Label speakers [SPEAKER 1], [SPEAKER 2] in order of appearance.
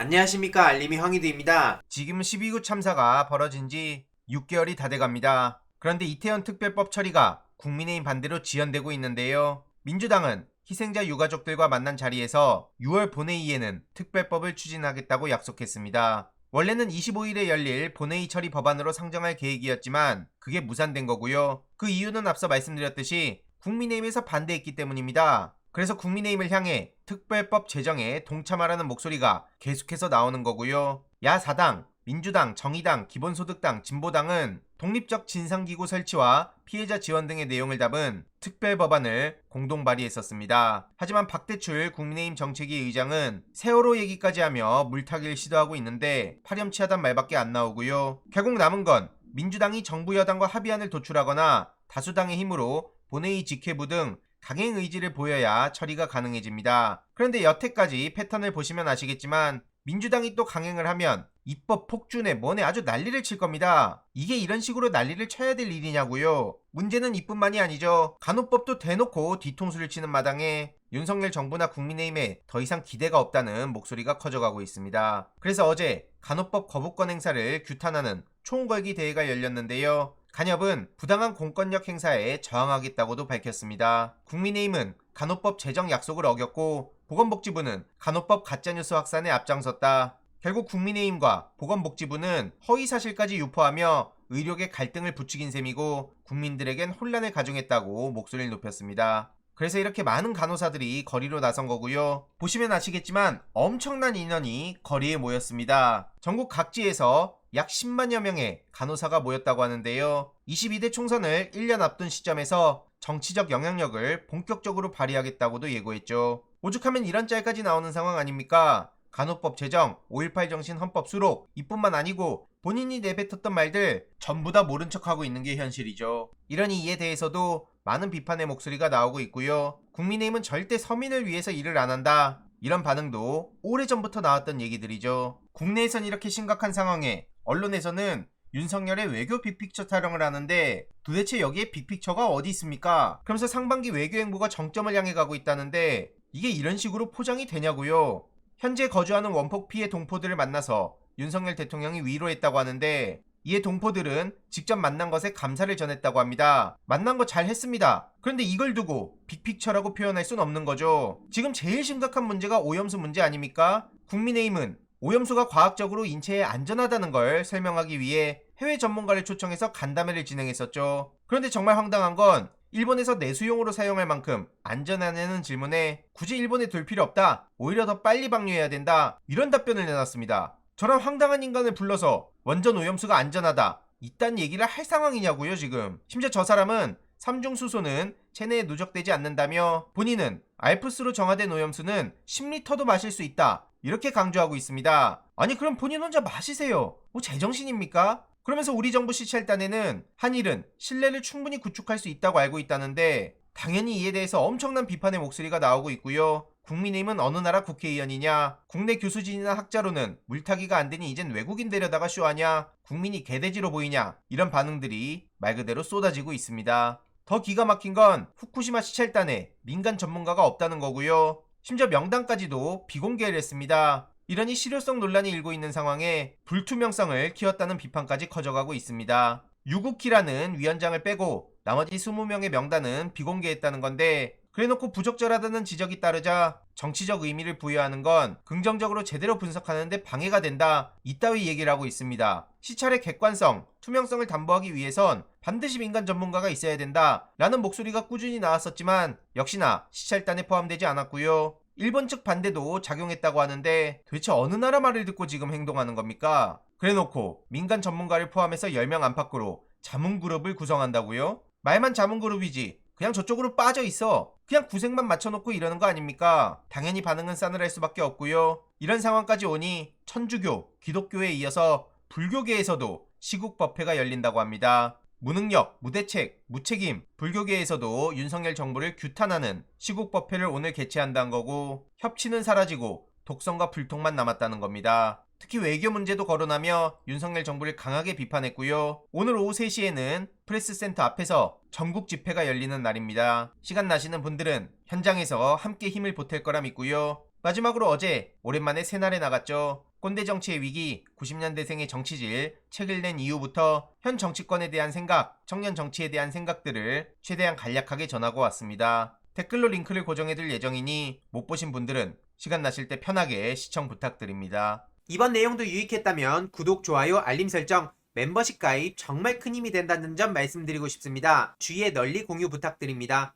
[SPEAKER 1] 안녕하십니까, 알림이 황희두입니다.
[SPEAKER 2] 지금 12구 참사가 벌어진 지 6개월이 다 돼갑니다. 그런데 이태원 특별법 처리가 국민의힘 반대로 지연되고 있는데요. 민주당은 희생자 유가족들과 만난 자리에서 6월 본회의에는 특별법을 추진하겠다고 약속했습니다. 원래는 25일에 열릴 본회의 처리 법안으로 상정할 계획이었지만 그게 무산된 거고요. 그 이유는 앞서 말씀드렸듯이 국민의힘에서 반대했기 때문입니다. 그래서 국민의힘을 향해 특별법 제정에 동참하라는 목소리가 계속해서 나오는 거고요. 야4당, 민주당, 정의당, 기본소득당, 진보당은 독립적 진상기구 설치와 피해자 지원 등의 내용을 담은 특별법안을 공동 발의했었습니다. 하지만 박대출 국민의힘 정책위 의장은 세월호 얘기까지 하며 물타기를 시도하고 있는데 파렴치하단 말밖에 안 나오고요. 결국 남은 건 민주당이 정부 여당과 합의안을 도출하거나 다수당의 힘으로 본회의 직회부 등 강행 의지를 보여야 처리가 가능해집니다. 그런데 여태까지 패턴을 보시면 아시겠지만 민주당이 또 강행을 하면 입법 폭주네 뭐네 아주 난리를 칠 겁니다. 이게 이런 식으로 난리를 쳐야 될 일이냐고요. 문제는 이뿐만이 아니죠. 간호법도 대놓고 뒤통수를 치는 마당에 윤석열 정부나 국민의힘에 더 이상 기대가 없다는 목소리가 커져가고 있습니다. 그래서 어제 간호법 거부권 행사를 규탄하는 총궐기 대회가 열렸는데요. 간협은 부당한 공권력 행사에 저항하겠다고도 밝혔습니다. 국민의힘은 간호법 제정 약속을 어겼고 보건복지부는 간호법 가짜뉴스 확산에 앞장섰다. 결국 국민의힘과 보건복지부는 허위사실까지 유포하며 의료계 갈등을 부추긴 셈이고 국민들에겐 혼란을 가중했다고 목소리를 높였습니다. 그래서 이렇게 많은 간호사들이 거리로 나선 거고요. 보시면 아시겠지만 엄청난 인원이 거리에 모였습니다. 전국 각지에서 약 10만여 명의 간호사가 모였다고 하는데요. 22대 총선을 1년 앞둔 시점에서 정치적 영향력을 본격적으로 발휘하겠다고도 예고했죠. 오죽하면 이런 짤까지 나오는 상황 아닙니까? 간호법 제정, 5.18 정신 헌법 수록 이뿐만 아니고 본인이 내뱉었던 말들 전부 다 모른 척하고 있는 게 현실이죠. 이런 이에 대해서도 많은 비판의 목소리가 나오고 있고요. 국민의힘은 절대 서민을 위해서 일을 안 한다. 이런 반응도 오래전부터 나왔던 얘기들이죠. 국내에선 이렇게 심각한 상황에 언론에서는 윤석열의 외교 빅픽처 타령을 하는데 도대체 여기에 빅픽처가 어디 있습니까? 그러면서 상반기 외교 행보가 정점을 향해 가고 있다는데 이게 이런 식으로 포장이 되냐고요. 현재 거주하는 원폭 피해 동포들을 만나서 윤석열 대통령이 위로했다고 하는데 이에 동포들은 직접 만난 것에 감사를 전했다고 합니다. 만난 거 잘 했습니다. 그런데 이걸 두고 빅픽처라고 표현할 순 없는 거죠. 지금 제일 심각한 문제가 오염수 문제 아닙니까? 국민의힘은 오염수가 과학적으로 인체에 안전하다는 걸 설명하기 위해 해외 전문가를 초청해서 간담회를 진행했었죠. 그런데 정말 황당한 건 일본에서 내수용으로 사용할 만큼 안전하냐는 질문에 굳이 일본에 둘 필요 없다. 오히려 더 빨리 방류해야 된다. 이런 답변을 내놨습니다. 저런 황당한 인간을 불러서 원전 오염수가 안전하다. 이딴 얘기를 할 상황이냐고요 지금. 심지어 저 사람은 삼중수소는 체내에 누적되지 않는다며 본인은 알프스로 정화된 오염수는 10리터도 마실 수 있다. 이렇게 강조하고 있습니다. 아니 그럼 본인 혼자 마시세요. 뭐 제정신입니까? 그러면서 우리 정부 시찰단에는 한일은 신뢰를 충분히 구축할 수 있다고 알고 있다는데 당연히 이에 대해서 엄청난 비판의 목소리가 나오고 있고요. 국민의힘은 어느 나라 국회의원이냐? 국내 교수진이나 학자로는 물타기가 안 되니 이젠 외국인 데려다가 쇼하냐? 국민이 개돼지로 보이냐? 이런 반응들이 말 그대로 쏟아지고 있습니다. 더 기가 막힌 건 후쿠시마 시찰단에 민간 전문가가 없다는 거고요. 심지어 명단까지도 비공개를 했습니다. 이러니 실효성 논란이 일고 있는 상황에 불투명성을 키웠다는 비판까지 커져가고 있습니다. 유국희라는 위원장을 빼고 나머지 20명의 명단은 비공개했다는 건데 그래놓고 부적절하다는 지적이 따르자 정치적 의미를 부여하는 건 긍정적으로 제대로 분석하는데 방해가 된다. 이따위 얘기를 하고 있습니다. 시찰의 객관성, 투명성을 담보하기 위해선 반드시 민간 전문가가 있어야 된다. 라는 목소리가 꾸준히 나왔었지만 역시나 시찰단에 포함되지 않았고요. 일본 측 반대도 작용했다고 하는데 도대체 어느 나라 말을 듣고 지금 행동하는 겁니까? 그래놓고 민간 전문가를 포함해서 10명 안팎으로 자문그룹을 구성한다고요? 말만 자문그룹이지 그냥 저쪽으로 빠져 있어. 그냥 구색만 맞춰놓고 이러는 거 아닙니까? 당연히 반응은 싸늘할 수밖에 없고요. 이런 상황까지 오니 천주교, 기독교에 이어서 불교계에서도 시국법회가 열린다고 합니다. 무능력, 무대책, 무책임, 불교계에서도 윤석열 정부를 규탄하는 시국법회를 오늘 개최한다는 거고 협치는 사라지고 독선과 불통만 남았다는 겁니다. 특히 외교 문제도 거론하며 윤석열 정부를 강하게 비판했고요. 오늘 오후 3시에는 프레스센터 앞에서 전국 집회가 열리는 날입니다. 시간 나시는 분들은 현장에서 함께 힘을 보탤 거라 믿고요. 마지막으로 어제 오랜만에 새날에 나갔죠. 꼰대 정치의 위기, 90년대생의 정치질 책을 낸 이후부터 현 정치권에 대한 생각, 청년 정치에 대한 생각들을 최대한 간략하게 전하고 왔습니다. 댓글로 링크를 고정해둘 예정이니 못 보신 분들은 시간 나실 때 편하게 시청 부탁드립니다.
[SPEAKER 1] 이번 내용도 유익했다면 구독, 좋아요, 알림 설정, 멤버십 가입 정말 큰 힘이 된다는 점 말씀드리고 싶습니다. 주위에 널리 공유 부탁드립니다.